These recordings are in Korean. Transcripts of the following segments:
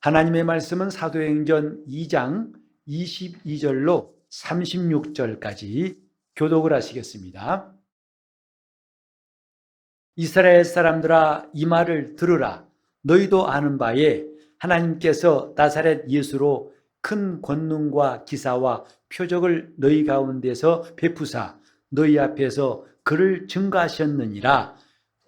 하나님의 말씀은 사도행전 2장 22절로 36절까지 교독을 하시겠습니다. 이스라엘 사람들아, 이 말을 들으라. 너희도 아는 바에 하나님께서 나사렛 예수로 큰 권능과 기사와 표적을 너희 가운데서 베푸사 너희 앞에서 그를 증거하셨느니라.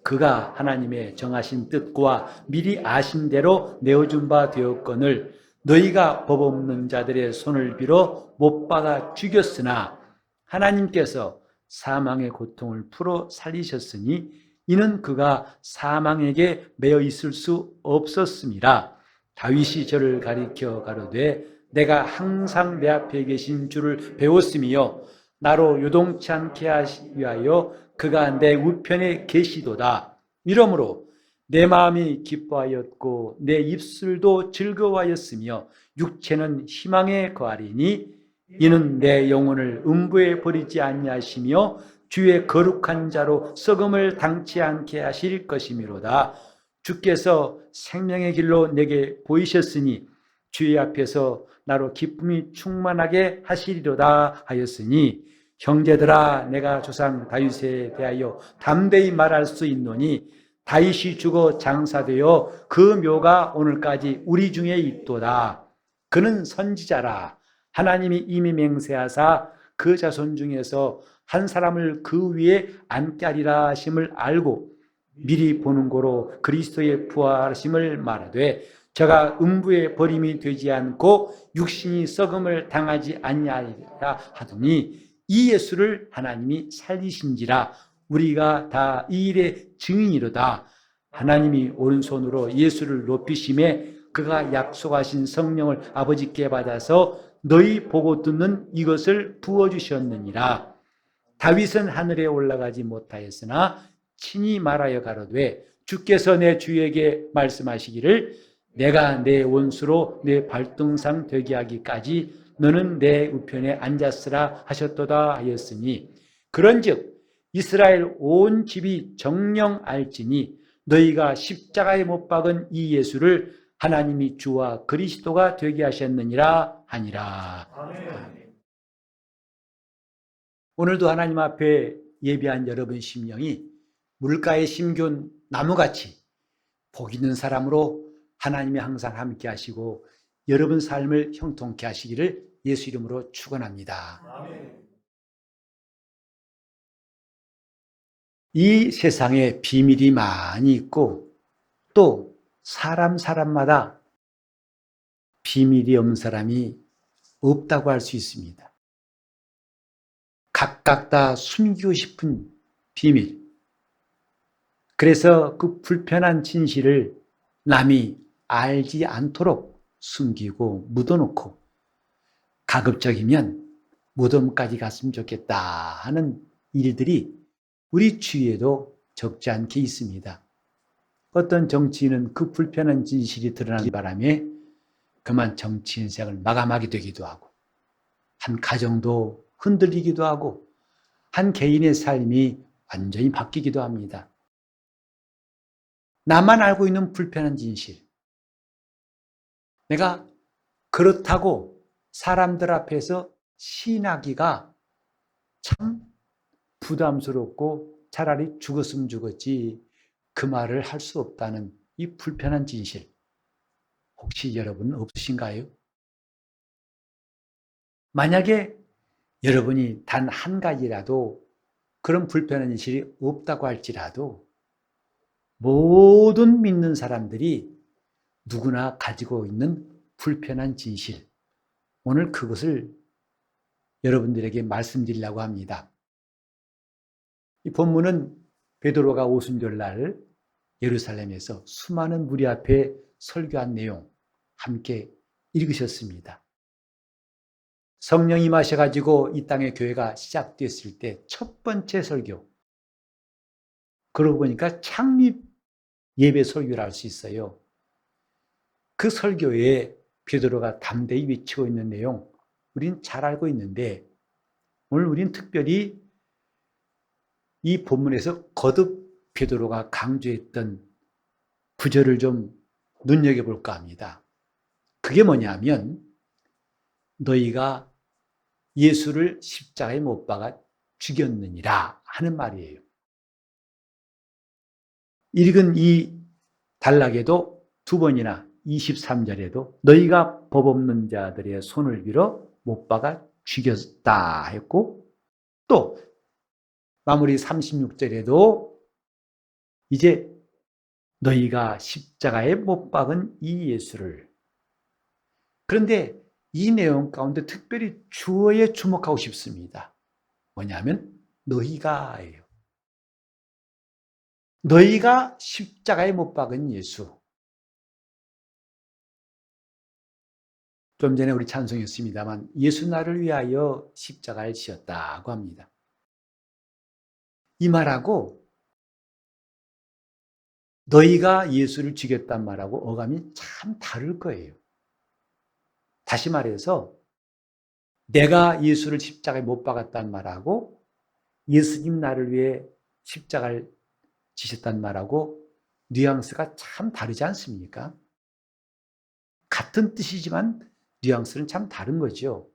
그가 하나님의 정하신 뜻과 미리 아신 대로 내어준 바 되었거늘 너희가 법 없는 자들의 손을 빌어 못 박아 죽였으나 하나님께서 사망의 고통을 풀어 살리셨으니 이는 그가 사망에게 매여 있을 수 없었음이라. 다윗이 저를 가리켜 가로되 내가 항상 내 앞에 계신 주를 배웠으며 나로 요동치 않게 하시 위하여 그가 내 우편에 계시도다. 이러므로 내 마음이 기뻐하였고 내 입술도 즐거워하였으며 육체는 희망에 거하리니 이는 내 영혼을 음부에 버리지 아니하시며 주의 거룩한 자로 썩음을 당치 않게 하실 것이미로다. 주께서 생명의 길로 내게 보이셨으니 주의 앞에서 나로 기쁨이 충만하게 하시리로다 하였으니 형제들아, 내가 조상 다윗에 대하여 담대히 말할 수 있노니 다윗이 죽어 장사되어 그 묘가 오늘까지 우리 중에 있도다. 그는 선지자라. 하나님이 이미 맹세하사 그 자손 중에서 한 사람을 그 위에 앉게 하리라 하심을 알고 미리 보는 고로 그리스도의 부활하심을 말하되 저가 음부에 버림이 되지 않고 육신이 썩음을 당하지 아니하리라 하더니 이 예수를 하나님이 살리신지라. 우리가 다 이 일의 증인이로다. 하나님이 오른손으로 예수를 높이심에 그가 약속하신 성령을 아버지께 받아서 너희 보고 듣는 이것을 부어주셨느니라. 다윗은 하늘에 올라가지 못하였으나 친히 말하여 가로되 주께서 내 주에게 말씀하시기를 내가 내 원수로 내 발등상 되게 하기까지 너는 내 우편에 앉았으라 하셨도다 하였으니 그런즉 이스라엘 온 집이 정녕 알지니 너희가 십자가에 못 박은 이 예수를 하나님이 주와 그리스도가 되게 하셨느니라 하니라. 아멘. 오늘도 하나님 앞에 예배한 여러분 심령이 물가에 심겨온 나무같이 복 있는 사람으로 하나님이 항상 함께 하시고 여러분 삶을 형통케 하시기를 예수 이름으로 축원합니다. 아멘. 이 세상에 비밀이 많이 있고 또 사람마다 비밀이 없는 사람이 없다고 할 수 있습니다. 각각 다 숨기고 싶은 비밀. 그래서 그 불편한 진실을 남이 알지 않도록 숨기고 묻어놓고 가급적이면 무덤까지 갔으면 좋겠다 하는 일들이 우리 주위에도 적지 않게 있습니다. 어떤 정치인은 그 불편한 진실이 드러나는 바람에 그만 정치 인생을 마감하게 되기도 하고 한 가정도 흔들리기도 하고 한 개인의 삶이 완전히 바뀌기도 합니다. 나만 알고 있는 불편한 진실. 내가 그렇다고 사람들 앞에서 시인하기가 참 부담스럽고 차라리 죽었으면 죽었지 그 말을 할 수 없다는 이 불편한 진실. 혹시 여러분 없으신가요? 만약에 여러분이 단 한 가지라도 그런 불편한 진실이 없다고 할지라도 모든 믿는 사람들이 누구나 가지고 있는 불편한 진실. 오늘 그것을 여러분들에게 말씀드리려고 합니다. 이 본문은 베드로가 오순절날 예루살렘에서 수많은 무리 앞에 설교한 내용 함께 읽으셨습니다. 성령이 임하셔가지고 이 땅의 교회가 시작됐을 때 첫 번째 설교. 그러고 보니까 창립 예배 설교를 할 수 있어요. 그 설교에 베드로가 담대히 외치고 있는 내용 우린 잘 알고 있는데 오늘 우린 특별히 이 본문에서 거듭 베드로가 강조했던 구절을 좀 눈여겨볼까 합니다. 그게 뭐냐면 너희가 예수를 십자가에 못 박아 죽였느니라 하는 말이에요. 읽은 이 단락에도 두 번이나 23절에도 너희가 법 없는 자들의 손을 빌어 못 박아 죽였다 했고, 또 마무리 36절에도 이제 너희가 십자가에 못 박은 이 예수를, 그런데 이 내용 가운데 특별히 주어에 주목하고 싶습니다. 뭐냐면 너희가예요. 너희가 십자가에 못 박은 예수. 좀 전에 우리 찬송했습니다만 예수 나를 위하여 십자가를 지었다고 합니다. 이 말하고 너희가 예수를 죽였단 말하고 어감이 참 다를 거예요. 다시 말해서 내가 예수를 십자가에 못 박았단 말하고 예수님 나를 위해 십자가를 지셨단 말하고 뉘앙스가 참 다르지 않습니까? 같은 뜻이지만 뉘앙스는 참 다른 거죠.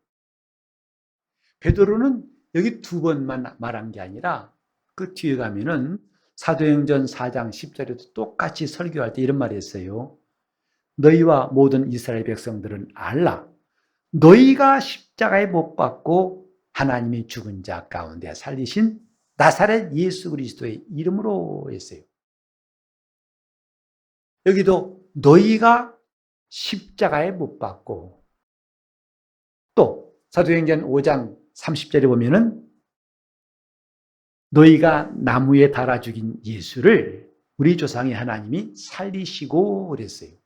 베드로는 여기 두 번만 말한 게 아니라 그 뒤에 가면은 사도행전 4장 10절에도 똑같이 설교할 때 이런 말이 했어요. 너희와 모든 이스라엘 백성들은 알라. 너희가 십자가에 못 박고 하나님이 죽은 자 가운데 살리신 나사렛 예수 그리스도의 이름으로 했어요. 여기도 너희가 십자가에 못 박고, 또 사도행전 5장 30절에 보면은 너희가 나무에 달아 죽인 예수를 우리 조상의 하나님이 살리시고 그랬어요.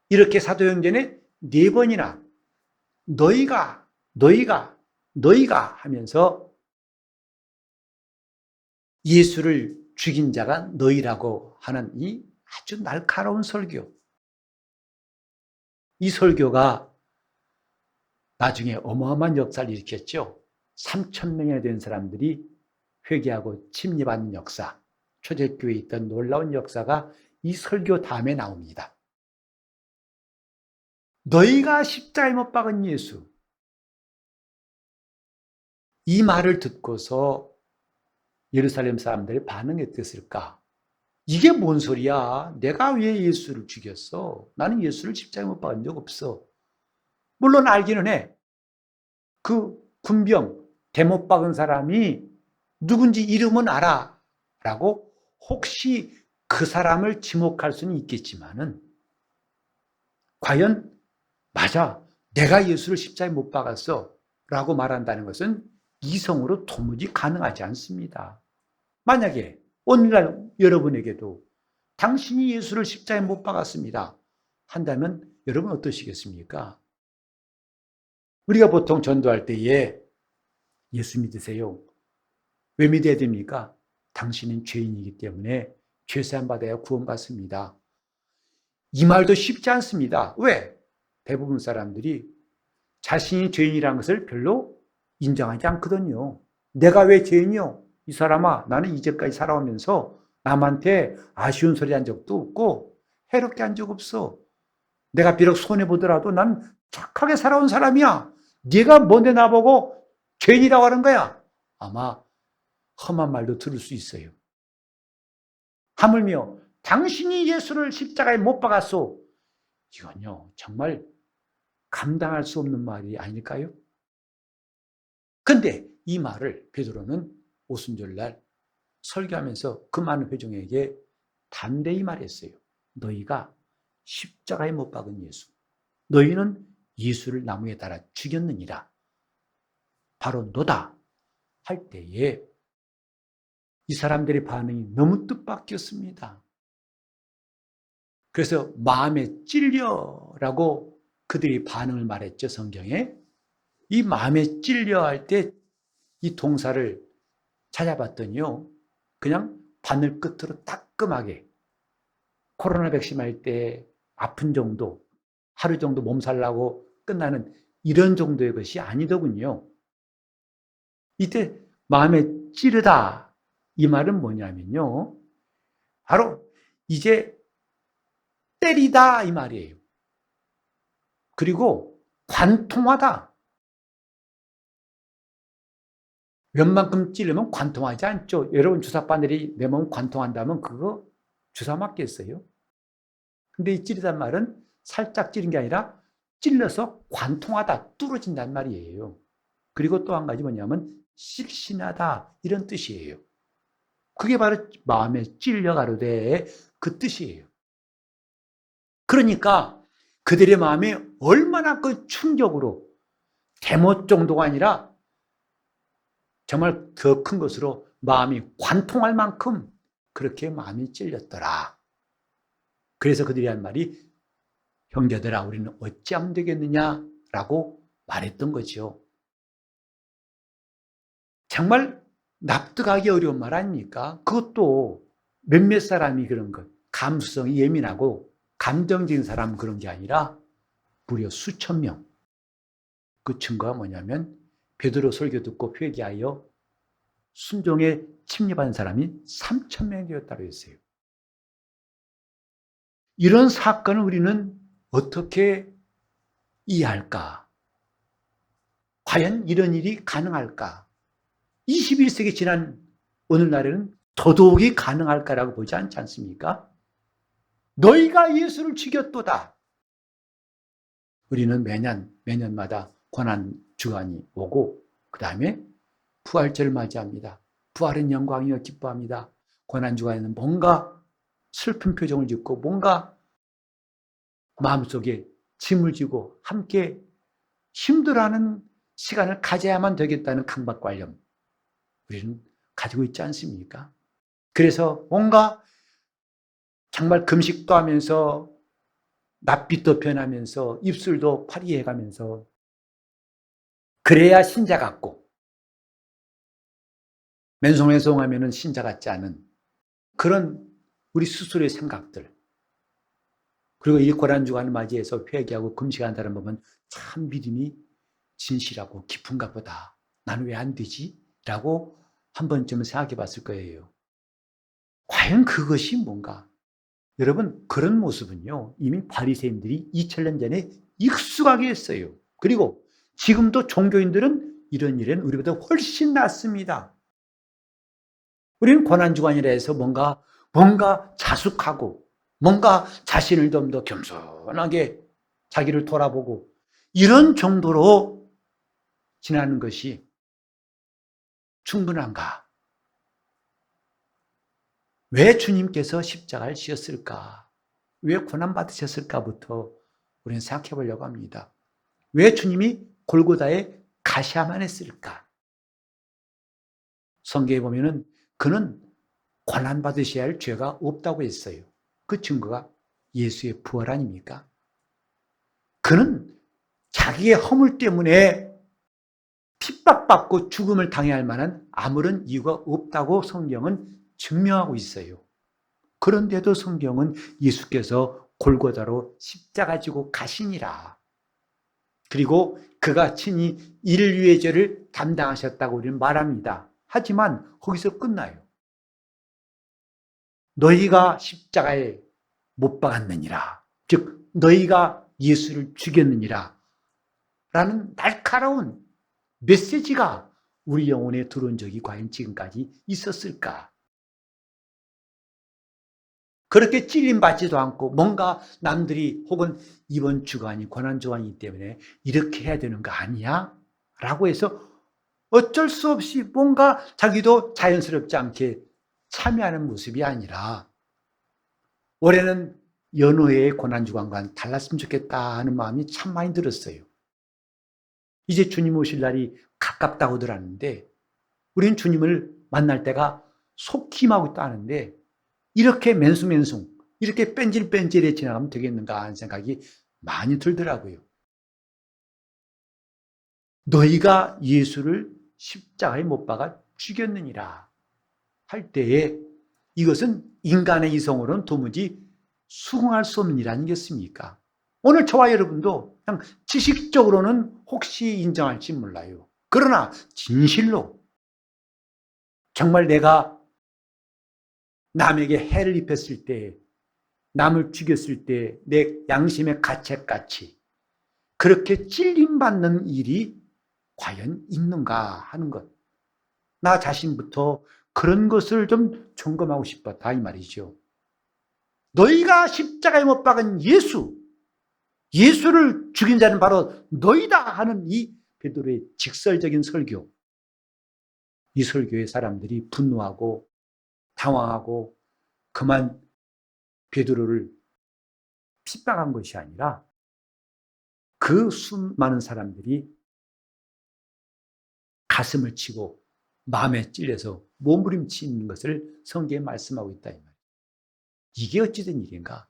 이렇게 사도행전에 네 번이나 너희가 하면서 예수를 죽인 자가 너희라고 하는 이 아주 날카로운 설교. 이 설교가 나중에 어마어마한 역사를 일으켰죠. 3,000명이나 된 사람들이 회개하고 침례받는 역사, 초대교회에 있던 놀라운 역사가 이 설교 다음에 나옵니다. 너희가 십자가에 못 박은 예수. 이 말을 듣고서 예루살렘 사람들의 반응이 어땠을까? 이게 뭔 소리야? 내가 왜 예수를 죽였어? 나는 예수를 십자가에 못 박은 적 없어. 물론 알기는 해. 그 군병, 대못 박은 사람이 누군지 이름은 알아. 라고 혹시 그 사람을 지목할 수는 있겠지만은, 과연, 맞아, 내가 예수를 십자가에 못 박았어. 라고 말한다는 것은 이성으로 도무지 가능하지 않습니다. 만약에 오늘날 여러분에게도 당신이 예수를 십자가에 못 박았습니다 한다면 여러분 어떠시겠습니까? 우리가 보통 전도할 때에 예수 믿으세요. 왜 믿어야 됩니까? 당신은 죄인이기 때문에 죄사함 받아야 구원받습니다. 이 말도 쉽지 않습니다. 왜? 대부분 사람들이 자신이 죄인이라는 것을 별로 인정하지 않거든요. 내가 왜 죄인이요? 이 사람아, 나는 이제까지 살아오면서 남한테 아쉬운 소리 한 적도 없고 해롭게 한 적 없어. 내가 비록 손해보더라도 난 착하게 살아온 사람이야. 네가 뭔데 나보고 죄인이라고 하는 거야? 아마 험한 말도 들을 수 있어요. 하물며 당신이 예수를 십자가에 못 박았소. 이건요, 정말 감당할 수 없는 말이 아닐까요? 근데 이 말을 베드로는 오순절날 설교하면서 그 많은 회중에게 담대히 말했어요. 너희가 십자가에 못 박은 예수, 너희는 예수를 나무에 달아 죽였느니라. 바로 너다 할 때에 이 사람들의 반응이 너무 뜻밖이었습니다. 그래서 마음에 찔려라고 그들이 반응을 말했죠, 성경에. 이 마음에 찔려 할 때 이 동사를 찾아봤더니요, 그냥 바늘 끝으로 따끔하게 코로나 백신 할 때 아픈 정도, 하루 정도 몸살 나고 끝나는 이런 정도의 것이 아니더군요. 이때 마음에 찌르다 이 말은 뭐냐면요, 바로 이제 때리다 이 말이에요. 그리고 관통하다. 웬만큼 찌르면 관통하지 않죠. 여러분 주사바늘이 내 몸 관통한다면 그거 주사 맞겠어요? 근데 이 찌르단 말은 살짝 찌른 게 아니라 찔러서 관통하다, 뚫어진단 말이에요. 그리고 또 한 가지 뭐냐면 실신하다 이런 뜻이에요. 그게 바로 마음에 찔려 가로되 그 뜻이에요. 그러니까 그들의 마음이 얼마나 그 충격으로 대못 정도가 아니라 정말 더 큰 것으로 마음이 관통할 만큼 그렇게 마음이 찔렸더라. 그래서 그들이 한 말이 형제들아 우리는 어찌하면 되겠느냐라고 말했던 거죠. 정말 납득하기 어려운 말 아닙니까? 그것도 몇몇 사람이 그런 것, 감수성이 예민하고 감정적인 사람은 그런 게 아니라 무려 수천 명. 그 증거가 뭐냐면 베드로 설교 듣고 회개하여 순종에 침입한 사람이 3천 명이 되었다고 했어요. 이런 사건을 우리는 어떻게 이해할까? 과연 이런 일이 가능할까? 21세기 지난 오늘날에는 더더욱이 가능할까라고 보지 않지 않습니까? 너희가 예수를 죽였도다. 우리는 매년마다 고난 주간이 오고 그 다음에 부활절을 맞이합니다. 부활은 영광이여 기뻐합니다. 고난 주간에는 뭔가 슬픈 표정을 짓고 뭔가 마음속에 짐을 지고 함께 힘들어하는 시간을 가져야만 되겠다는 강박관념 우리는 가지고 있지 않습니까? 그래서 뭔가 정말 금식도 하면서 낯빛도 변하면서 입술도 파리해가면서 그래야 신자 같고 맨송매송하면 신자 같지 않은 그런 우리 스스로의 생각들 그리고 이 고난주간을 맞이해서 회개하고 금식하는 사람 보면 참 믿음이 진실하고 깊은가 보다. 나는 왜 안 되지? 라고 한 번쯤은 생각해 봤을 거예요. 과연 그것이 뭔가? 여러분 그런 모습은요 이미 바리새인들이 2000년 전에 익숙하게 했어요. 그리고 지금도 종교인들은 이런 일은 우리보다 훨씬 낫습니다. 우리는 고난주간이라 해서 뭔가 자숙하고 뭔가 자신을 좀 더 겸손하게 자기를 돌아보고 이런 정도로 지나는 것이 충분한가? 왜 주님께서 십자가를 지었을까? 왜 고난받으셨을까부터 우리는 생각해 보려고 합니다. 왜 주님이 골고다에 가셔야만 했을까? 성경에 보면은 그는 고난받으셔야 할 죄가 없다고 했어요. 그 증거가 예수의 부활 아닙니까? 그는 자기의 허물 때문에 핍박받고 죽음을 당해야 할 만한 아무런 이유가 없다고 성경은 증명하고 있어요. 그런데도 성경은 예수께서 골고다로 십자가 지고 가시니라. 그리고 그가 친히 인류의 죄를 담당하셨다고 우리는 말합니다. 하지만 거기서 끝나요. 너희가 십자가에 못 박았느니라. 즉 너희가 예수를 죽였느니라. 라는 날카로운 메시지가 우리 영혼에 들어온 적이 과연 지금까지 있었을까? 그렇게 찔림받지도 않고 뭔가 남들이 혹은 이번 주간이 고난주간이기 때문에 이렇게 해야 되는 거 아니야? 라고 해서 어쩔 수 없이 뭔가 자기도 자연스럽지 않게 참여하는 모습이 아니라 올해는 연후의 고난주간과는 달랐으면 좋겠다 하는 마음이 참 많이 들었어요. 이제 주님 오실 날이 가깝다고 들었는데 우리는 주님을 만날 때가 속힘하고 있다는데 이렇게 맨숭맨숭 이렇게 뺀질뺀질해 지나가면 되겠는가 하는 생각이 많이 들더라고요. 너희가 예수를 십자가에 못 박아 죽였느니라 할 때에 이것은 인간의 이성으로는 도무지 수긍할 수 없는 일 아니겠습니까? 오늘 저와 여러분도 그냥 지식적으로는 혹시 인정할지 몰라요. 그러나 진실로 정말 내가 남에게 해를 입혔을 때, 남을 죽였을 때 내 양심의 가책같이 그렇게 찔림받는 일이 과연 있는가 하는 것. 나 자신부터 그런 것을 좀 점검하고 싶었다 이 말이죠. 너희가 십자가에 못 박은 예수를 죽인 자는 바로 너희다 하는 이 베드로의 직설적인 설교. 이 설교에 사람들이 분노하고 당황하고 그만 베드로를 핍박한 것이 아니라 그 수많은 사람들이 가슴을 치고 마음에 찔려서 몸부림치는 것을 성경에 말씀하고 있다 이 말이에요. 이게 어찌된 일인가?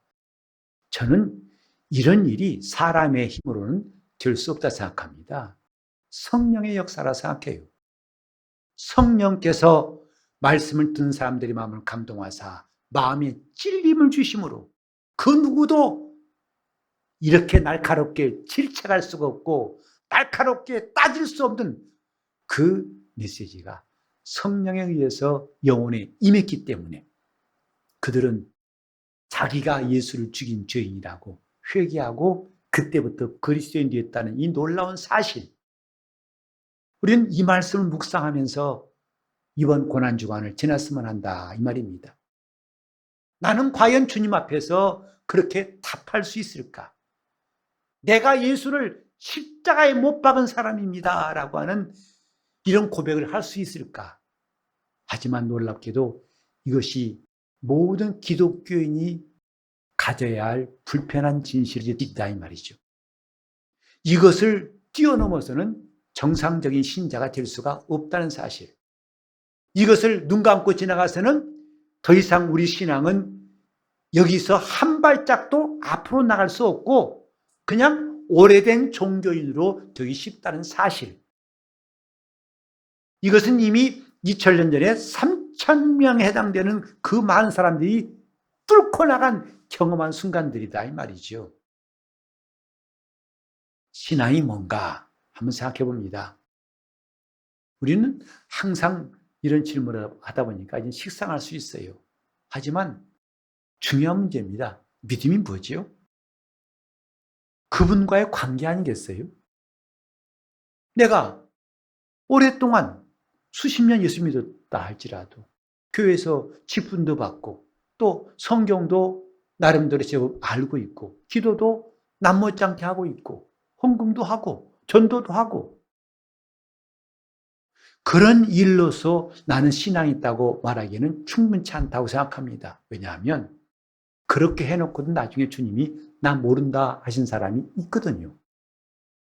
저는 이런 일이 사람의 힘으로는 될 수 없다 생각합니다. 성령의 역사라 생각해요. 성령께서 말씀을 듣는 사람들의 마음을 감동하사 마음에 찔림을 주심으로 그 누구도 이렇게 날카롭게 질책할 수가 없고 날카롭게 따질 수 없는 그 메시지가 성령에 의해서 영혼에 임했기 때문에 그들은 자기가 예수를 죽인 죄인이라고 회개하고 그때부터 그리스도인이 되었다는 이 놀라운 사실. 우리는 이 말씀을 묵상하면서 이번 고난주간을 지났으면 한다 이 말입니다. 나는 과연 주님 앞에서 그렇게 답할 수 있을까? 내가 예수를 십자가에 못 박은 사람입니다 라고 하는 이런 고백을 할 수 있을까? 하지만 놀랍게도 이것이 모든 기독교인이 가져야 할 불편한 진실이 있다 이 말이죠. 이것을 뛰어넘어서는 정상적인 신자가 될 수가 없다는 사실. 이것을 눈 감고 지나가서는 더 이상 우리 신앙은 여기서 한 발짝도 앞으로 나갈 수 없고 그냥 오래된 종교인으로 되기 쉽다는 사실. 이것은 이미 2000년 전에 3,000명에 해당되는 그 많은 사람들이 뚫고 나간 경험한 순간들이다 이 말이죠. 신앙이 뭔가 한번 생각해 봅니다. 우리는 항상 이런 질문을 하다 보니까 이제 식상할 수 있어요. 하지만 중요한 문제입니다. 믿음이 뭐지요? 그분과의 관계 아니겠어요? 내가 오랫동안 수십 년 예수 믿었다 할지라도 교회에서 직분도 받고 또 성경도 나름대로 제법 알고 있고 기도도 남못지않게 하고 있고 헌금도 하고 전도도 하고 그런 일로서 나는 신앙이 있다고 말하기에는 충분치 않다고 생각합니다. 왜냐하면 그렇게 해놓고도 나중에 주님이 나 모른다 하신 사람이 있거든요.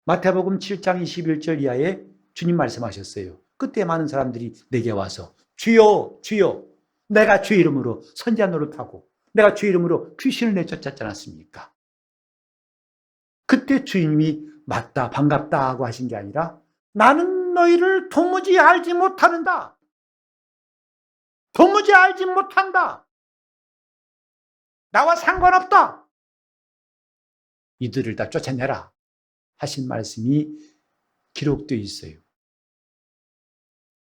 마태복음 7장 21절 이하에 주님 말씀하셨어요. 그때 많은 사람들이 내게 와서 주여 주여 내가 주의 이름으로 선지자 노릇하고 내가 주의 이름으로 귀신을 내쫓았지 않았습니까? 그때 주님이 맞다 반갑다 하고 하신 게 아니라 나는 너희를 도무지 알지 못하는다. 도무지 알지 못한다. 나와 상관없다. 이들을 다 쫓아내라 하신 말씀이 기록되어 있어요.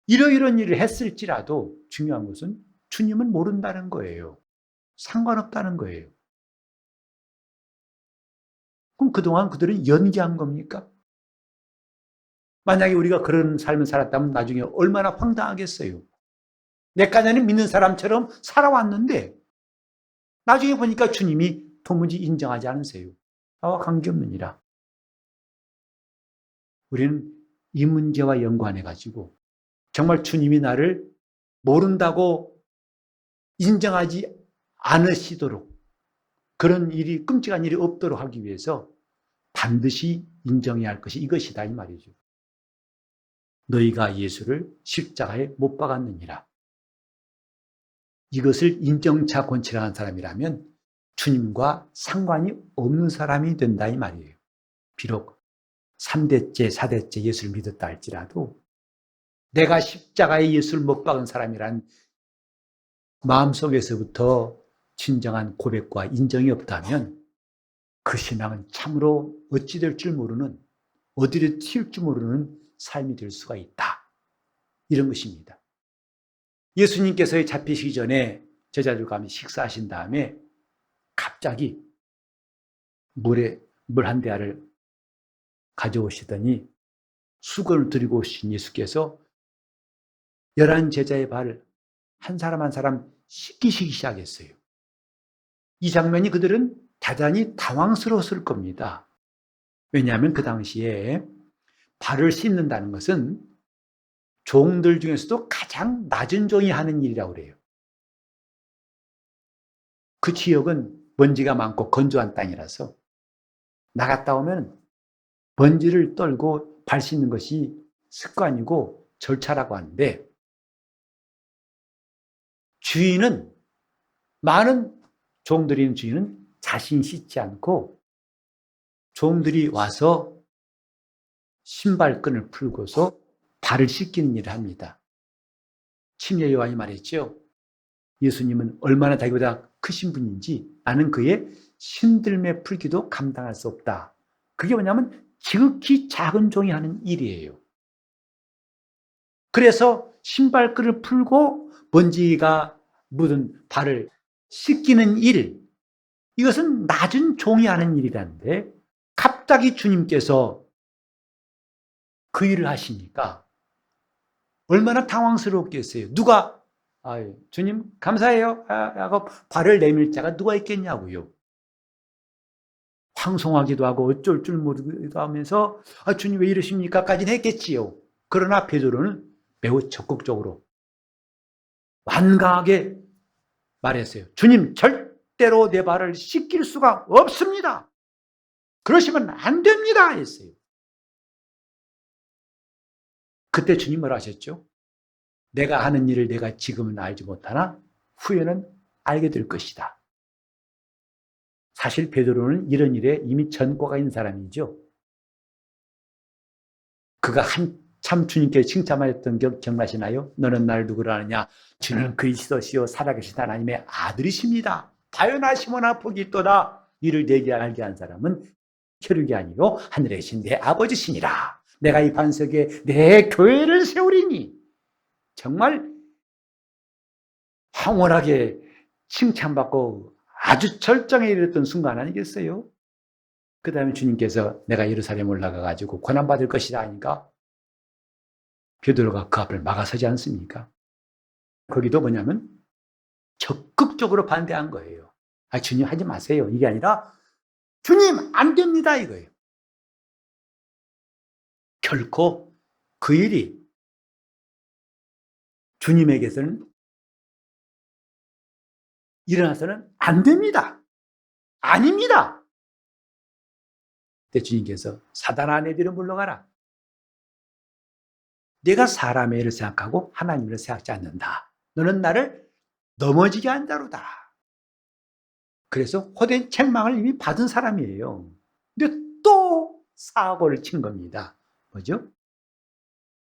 이러이런 일을 했을지라도 중요한 것은 주님은 모른다는 거예요. 상관없다는 거예요. 그럼 그동안 그들은 연기한 겁니까? 만약에 우리가 그런 삶을 살았다면 나중에 얼마나 황당하겠어요. 내까지는 믿는 사람처럼 살아왔는데 나중에 보니까 주님이 도무지 인정하지 않으세요. 나와 관계없느니라. 우리는 이 문제와 연관해가지고 정말 주님이 나를 모른다고 인정하지 않으시도록 그런 일이 끔찍한 일이 없도록 하기 위해서 반드시 인정해야 할 것이 이것이다 이 말이죠. 너희가 예수를 십자가에 못 박았느니라. 이것을 인정차 권치라는 사람이라면 주님과 상관이 없는 사람이 된다 이 말이에요. 비록 3대째 4대째 예수를 믿었다 할지라도 내가 십자가에 예수를 못 박은 사람이란 마음속에서부터 진정한 고백과 인정이 없다면 그 신앙은 참으로 어찌 될 줄 모르는 어디를 튈 줄 모르는 삶이 될 수가 있다. 이런 것입니다. 예수님께서 잡히시기 전에 제자들과 함께 식사하신 다음에 갑자기 물 한 대야를 가져오시더니 수건을 들고 오신 예수께서 11 제자의 발을 한 사람 한 사람 씻기시기 시작했어요. 이 장면이 그들은 대단히 당황스러웠을 겁니다. 왜냐하면 그 당시에 발을 씻는다는 것은 종들 중에서도 가장 낮은 종이 하는 일이라고 그래요. 그 지역은 먼지가 많고 건조한 땅이라서 나갔다 오면 먼지를 떨고 발 씻는 것이 습관이고 절차라고 하는데, 주인은, 많은 종들이 있는 주인은 자신이 씻지 않고 종들이 와서 신발끈을 풀고서 발을 씻기는 일을 합니다. 침례 요한이 말했죠. 예수님은 얼마나 자기보다 크신 분인지 나는 그의 신들매 풀기도 감당할 수 없다. 그게 뭐냐면 지극히 작은 종이 하는 일이에요. 그래서 신발끈을 풀고 먼지가 묻은 발을 씻기는 일, 이것은 낮은 종이 하는 일이라는데 갑자기 주님께서 그 일을 하시니까 얼마나 당황스럽겠어요. 누가 주님 감사해요 하고 발을 내밀 자가 누가 있겠냐고요. 황송하기도 하고 어쩔 줄 모르기도 하면서 주님 왜 이러십니까? 까지는 했겠지요. 그러나 베드로는 매우 적극적으로 완강하게 말했어요. 주님 절대로 내 발을 씻길 수가 없습니다. 그러시면 안 됩니다 했어요. 그때 주님 뭐라 하셨죠? 내가 하는 일을 내가 지금은 알지 못하나 후에는 알게 될 것이다. 사실 베드로는 이런 일에 이미 전과가 있는 사람이죠. 그가 한참 주님께 칭찬하였던 경 기억나시나요? 너는 나를 누구라 하느냐? 주는 그리스도시요 살아계신 하나님의 아들이십니다. 다연하시모나 복이 있도다. 이를 내게 알게 한 사람은 혈육이 아니요 하늘에 계신 내 아버지시니라. 내가 이 반석에 내 교회를 세우리니. 정말 황홀하게 칭찬받고 아주 절정에 이르렀던 순간 아니겠어요? 그 다음에 주님께서 내가 예루살렘 올라가가지고 고난받을 것이다 하니까 베드로가 그 앞을 막아서지 않습니까? 거기도 뭐냐면 적극적으로 반대한 거예요. 주님 하지 마세요. 이게 아니라 주님 안 됩니다 이거예요. 결코 그 일이 주님에게서는 일어나서는 안 됩니다. 아닙니다. 그때 주님께서 사단아 너희들은 물러가라. 내가 사람의 일을 생각하고 하나님을 생각하지 않는다. 너는 나를 넘어지게 한 자로다. 그래서 헛된 책망을 이미 받은 사람이에요. 근데 또 사고를 친 겁니다. 뭐죠?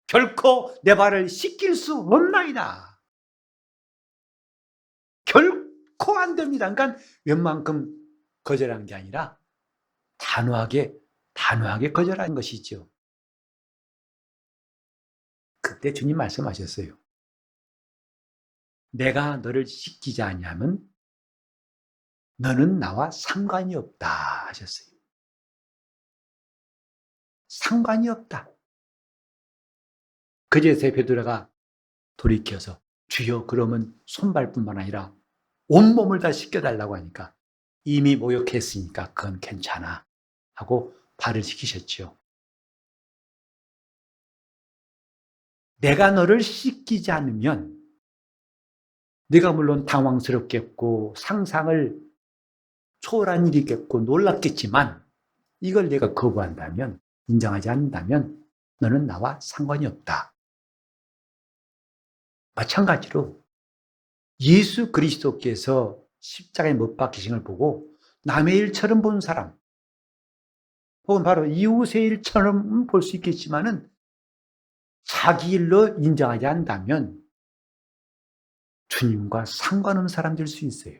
결코 내 발을 씻길 수 없나이다. 결코 안 됩니다. 그러니까 웬만큼 거절한 게 아니라 단호하게 거절한 것이죠. 그때 주님 말씀하셨어요. 내가 너를 씻기지 아니하면 너는 나와 상관이 없다 하셨어요. 상관이 없다. 그제서야 베드로가 돌이켜서 주여 그러면 손발뿐만 아니라 온몸을 다 씻겨달라고 하니까 이미 모욕했으니까 그건 괜찮아 하고 발을 씻기셨죠. 내가 너를 씻기지 않으면 네가 물론 당황스럽겠고 상상을 초월한 일이겠고 놀랍겠지만 이걸 내가 거부한다면, 인정하지 않는다면 너는 나와 상관이 없다. 마찬가지로 예수 그리스도께서 십자가에 못 박히신 걸 보고 남의 일처럼 본 사람, 혹은 바로 이웃의 일처럼 볼 수 있겠지만은 자기 일로 인정하지 않는다면 주님과 상관없는 사람 될 수 있어요.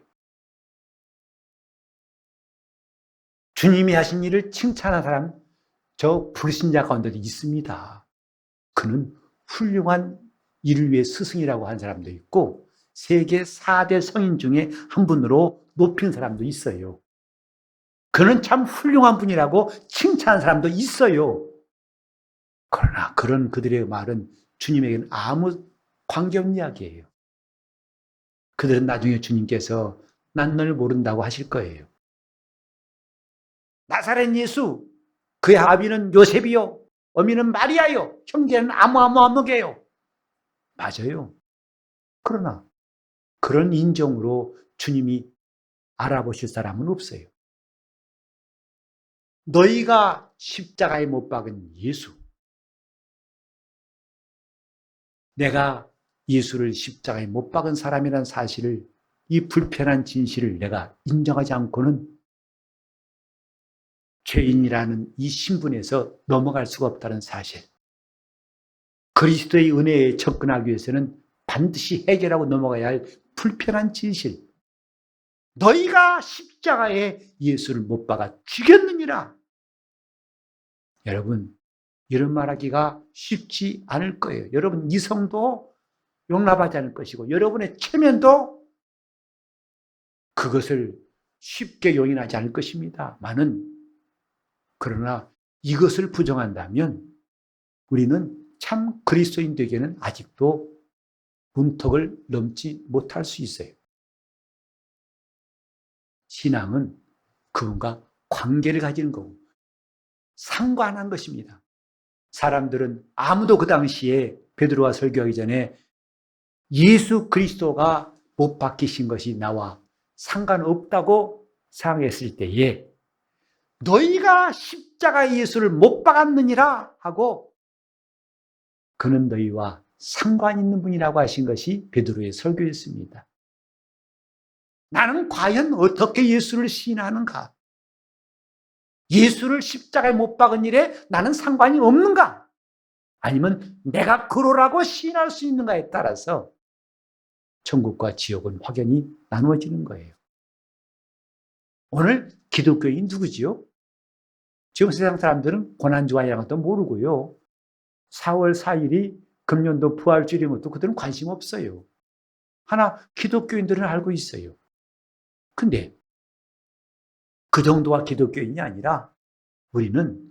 주님이 하신 일을 칭찬한 사람, 저 불신자 가운데도 있습니다. 그는 훌륭한 일을 위해 스승이라고 한 사람도 있고 세계 4대 성인 중에 한 분으로 높인 사람도 있어요. 그는 참 훌륭한 분이라고 칭찬한 사람도 있어요. 그러나 그런 그들의 말은 주님에게는 아무 관계없는 이야기예요. 그들은 나중에 주님께서 난 널 모른다고 하실 거예요. 나사렛 예수, 그의 아비는 요셉이요, 어미는 마리아요, 형제는 아무개요. 맞아요. 그러나 그런 인정으로 주님이 알아보실 사람은 없어요. 너희가 십자가에 못 박은 예수, 내가 예수를 십자가에 못 박은 사람이라는 사실을, 이 불편한 진실을 내가 인정하지 않고는 죄인이라는 이 신분에서 넘어갈 수가 없다는 사실. 그리스도의 은혜에 접근하기 위해서는 반드시 해결하고 넘어가야 할 불편한 진실. 너희가 십자가에 예수를 못 박아 죽였느니라. 여러분, 이런 말하기가 쉽지 않을 거예요. 여러분 이성도 용납하지 않을 것이고 여러분의 체면도 그것을 쉽게 용인하지 않을 것입니다. 그러나 이것을 부정한다면 우리는 참 그리스도인들에게는 아직도 문턱을 넘지 못할 수 있어요. 신앙은 그분과 관계를 가지는 거고 상관한 것입니다. 사람들은 아무도 그 당시에 베드로가 설교하기 전에 예수 그리스도가 못 박히신 것이 나와 상관없다고 생각했을 때에 너희가 십자가에 예수를 못 박았느니라 하고 그는 너희와 상관 있는 분이라고 하신 것이 베드로의 설교였습니다. 나는 과연 어떻게 예수를 시인하는가? 예수를 십자가에 못 박은 일에 나는 상관이 없는가? 아니면 내가 그러라고 시인할 수 있는가에 따라서 천국과 지옥은 확연히 나누어지는 거예요. 오늘 기독교인 누구지요? 지금 세상 사람들은 고난주간이라는 것도 모르고요. 4월 4일이 금년도 부활주일인 것도 그들은 관심 없어요. 하나 기독교인들은 알고 있어요. 근데 그 정도가 기독교인이 아니라 우리는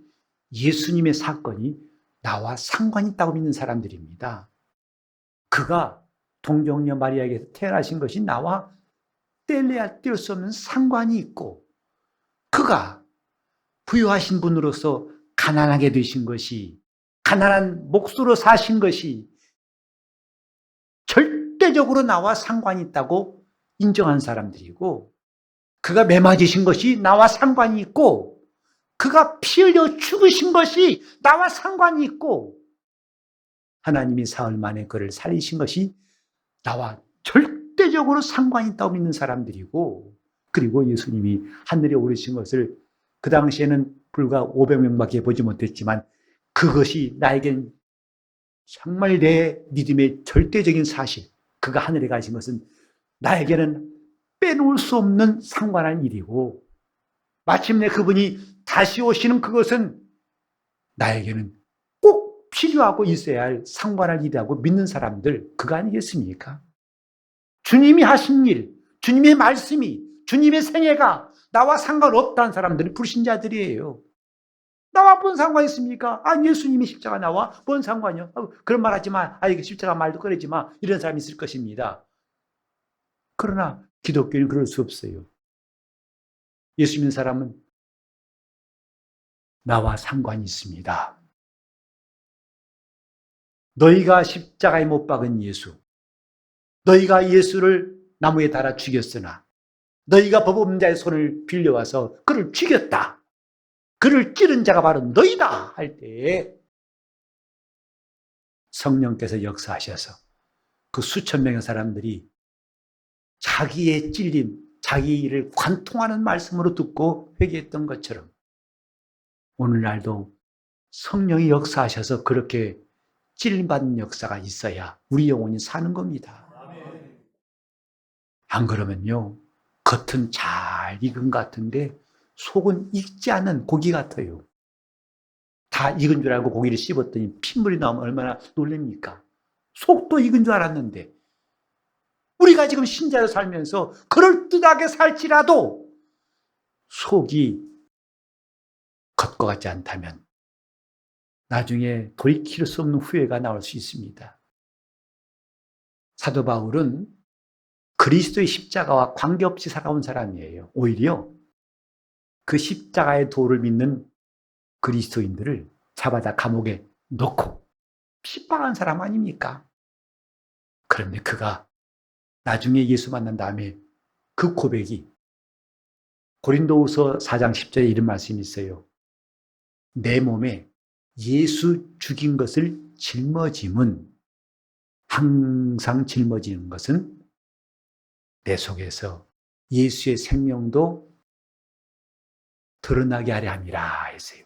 예수님의 사건이 나와 상관이 있다고 믿는 사람들입니다. 그가 동정녀 마리아에게서 태어나신 것이 나와 뗄래야 뗄 수 없는 상관이 있고 그가 부유하신 분으로서 가난하게 되신 것이 가난한 몫으로 사신 것이 절대적으로 나와 상관이 있다고 인정한 사람들이고 그가 매 맞으신 것이 나와 상관이 있고 그가 피 흘려 죽으신 것이 나와 상관이 있고 하나님이 사흘 만에 그를 살리신 것이 나와 절대적으로 상관이 있다고 믿는 사람들이고 그리고 예수님이 하늘에 오르신 것을 그 당시에는 불과 500명밖에 보지 못했지만 그것이 나에겐 정말 내 믿음의 절대적인 사실, 그가 하늘에 가신 것은 나에게는 빼놓을 수 없는 상관한 일이고 마침내 그분이 다시 오시는 그것은 나에게는 꼭 필요하고 있어야 할 상관할 일이라고 믿는 사람들, 그거 아니겠습니까? 주님이 하신 일, 주님의 말씀이, 주님의 생애가 나와 상관없다는 사람들은 불신자들이에요. 나와 뭔 상관이 있습니까? 예수님이 십자가 나와 뭔 상관이요? 그런 말 하지 마. 이게 십자가 말도 꺼내지 마. 이런 사람이 있을 것입니다. 그러나 기독교는 그럴 수 없어요. 예수 믿는 사람은 나와 상관이 있습니다. 너희가 십자가에 못 박은 예수, 너희가 예수를 나무에 달아 죽였으나 너희가 법 없는 자의 손을 빌려와서 그를 죽였다. 그를 찌른 자가 바로 너희다 할 때에 성령께서 역사하셔서 그 수천 명의 사람들이 자기의 찔림, 자기 일을 관통하는 말씀으로 듣고 회개했던 것처럼 오늘날도 성령이 역사하셔서 그렇게 찔림받는 역사가 있어야 우리 영혼이 사는 겁니다. 안 그러면요, 겉은 잘 익은 것 같은데 속은 익지 않은 고기 같아요. 다 익은 줄 알고 고기를 씹었더니 핏물이 나오면 얼마나 놀랍니까? 속도 익은 줄 알았는데 우리가 지금 신자로 살면서 그럴듯하게 살지라도 속이 겉과 같지 않다면 나중에 돌이킬 수 없는 후회가 나올 수 있습니다. 사도 바울은 그리스도의 십자가와 관계없이 살아온 사람이에요. 오히려 그 십자가의 도를 믿는 그리스도인들을 잡아다 감옥에 넣고 핍박한 사람 아닙니까? 그런데 그가 나중에 예수 만난 다음에 그 고백이 고린도후서 4장 10절에 이런 말씀이 있어요. 내 몸에 예수 죽인 것을 짊어짐은, 항상 짊어지는 것은 내 속에서 예수의 생명도 드러나게 하려 함이라 했어요.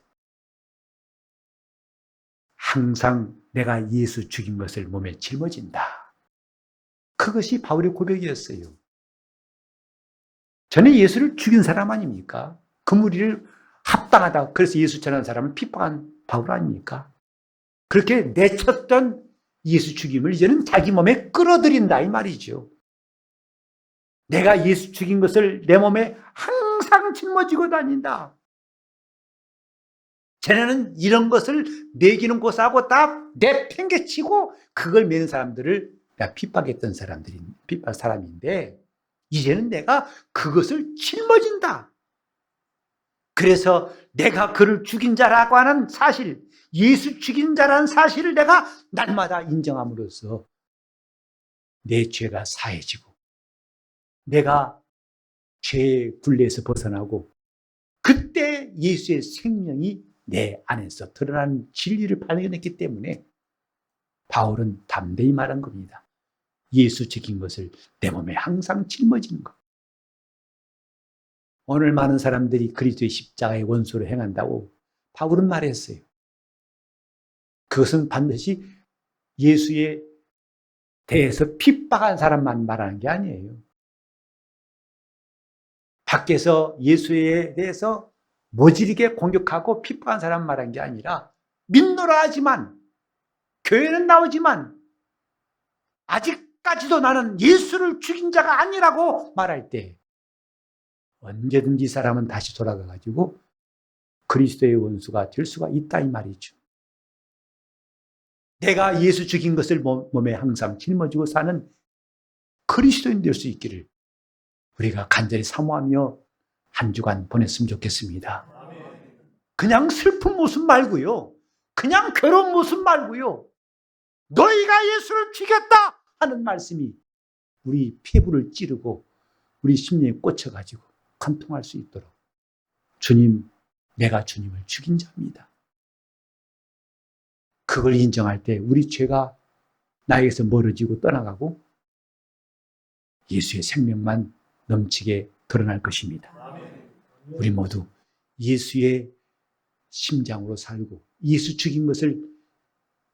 항상 내가 예수 죽인 것을 몸에 짊어진다. 그것이 바울의 고백이었어요. 저는 예수를 죽인 사람 아닙니까? 그 무리를 합당하다. 그래서 예수 전하는 사람을 핍박한 바울 아닙니까? 그렇게 내쳤던 예수 죽임을 이제는 자기 몸에 끌어들인다 이 말이죠. 내가 예수 죽인 것을 내 몸에 항상 짊어지고 다닌다. 쟤네는 이런 것을 매기는 고사하고 다 내팽개치고 그걸 매는 사람들을 내가 핍박했던 사람인데 이제는 내가 그것을 짊어진다. 그래서 내가 그를 죽인 자라고 하는 사실, 예수 죽인 자라는 사실을 내가 날마다 인정함으로써 내 죄가 사해지고 내가 죄의 굴레에서 벗어나고 그때 예수의 생명이 내 안에서 드러나는 진리를 발견했기 때문에 바울은 담대히 말한 겁니다. 예수 죽인 것을 내 몸에 항상 짊어지는 것. 오늘 많은 사람들이 그리스도의 십자가의 원수로 행한다고 바울은 말했어요. 그것은 반드시 예수에 대해서 핍박한 사람만 말하는 게 아니에요. 밖에서 예수에 대해서 모질게 공격하고 핍박한 사람 말한 게 아니라 믿노라 하지만 교회는 나오지만 아직까지도 나는 예수를 죽인 자가 아니라고 말할 때 언제든지 이 사람은 다시 돌아가가지고 그리스도의 원수가 될 수가 있다 이 말이죠. 내가 예수 죽인 것을 몸에 항상 짊어지고 사는 그리스도인 될 수 있기를 우리가 간절히 사모하며 한 주간 보냈으면 좋겠습니다. 그냥 슬픈 모습 말고요. 그냥 괴로운 모습 말고요. 너희가 예수를 죽였다 하는 말씀이 우리 피부를 찌르고 우리 심령에 꽂혀가지고 관통할 수 있도록 주님, 내가 주님을 죽인 자입니다. 그걸 인정할 때 우리 죄가 나에게서 멀어지고 떠나가고 예수의 생명만 넘치게 드러날 것입니다. 우리 모두 예수의 심장으로 살고 예수 죽인 것을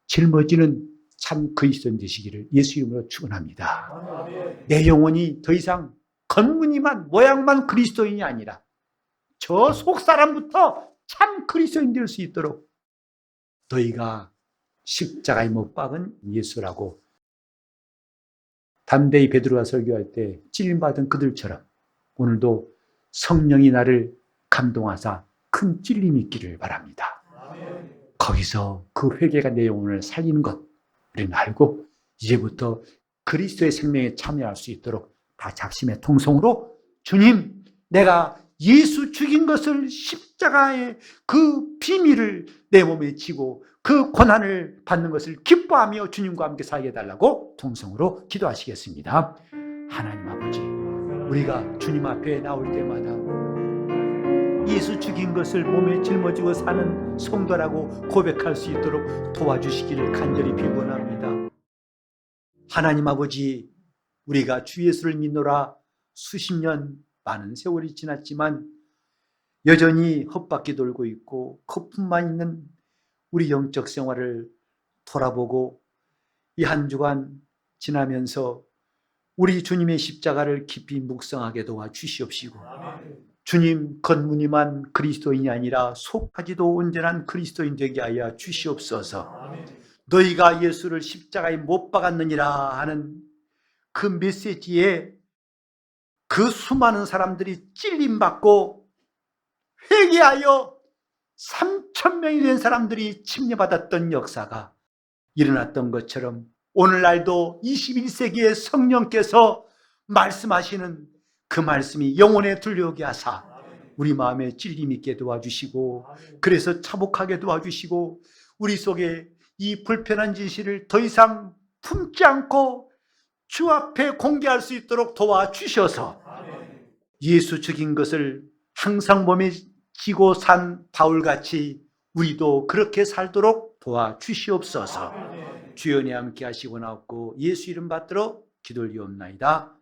짊어지는 참 그리스도인 되시기를 예수 이름으로 축원합니다. 내 영혼이 더 이상 겉무늬만 모양만 그리스도인이 아니라 저 속사람부터 참 그리스도인 될 수 있도록 너희가 십자가에 못 박은 예수라고 담대히 베드로가 설교할 때 찔림받은 그들처럼 오늘도 성령이 나를 감동하사 큰 찔림이 있기를 바랍니다. 거기서 그 회개가 내 영혼을 살리는 것 우리는 알고 이제부터 그리스도의 생명에 참여할 수 있도록 다 잡심의 통성으로 주님, 내가 예수 죽인 것을 십자가의 그 비밀을 내 몸에 지고 그 고난을 받는 것을 기뻐하며 주님과 함께 살게 해달라고 통성으로 기도하시겠습니다. 하나님 아버지, 우리가 주님 앞에 나올 때마다 예수 죽인 것을 몸에 짊어지고 사는 성도라고 고백할 수 있도록 도와주시기를 간절히 비원합니다. 하나님 아버지, 우리가 주 예수를 믿노라 수십 년 많은 세월이 지났지만 여전히 헛바퀴 돌고 있고 거품만 있는 우리 영적 생활을 돌아보고 이 한 주간 지나면서 우리 주님의 십자가를 깊이 묵상하게 도와 주시옵시고 주님 겉무늬만 그리스도인이 아니라 속까지도 온전한 그리스도인 되게 하여 주시옵소서. 너희가 예수를 십자가에 못 박았느니라 하는 그 메시지에 그 수많은 사람들이 찔림받고 회개하여 3천 명이 된 사람들이 침례받았던 역사가 일어났던 것처럼 오늘날도 21세기의 성령께서 말씀하시는 그 말씀이 영혼에 들려오게 하사 우리 마음에 찔림 있게 도와주시고, 그래서 차복하게 도와주시고, 우리 속에 이 불편한 진실을 더 이상 품지 않고 주 앞에 공개할 수 있도록 도와주셔서 예수 죽인 것을 항상 몸에 지고 산 바울같이 우리도 그렇게 살도록 도와주시옵소서. 주연이 함께 하시고 나옵고 예수 이름 받들어 기도리옵나이다.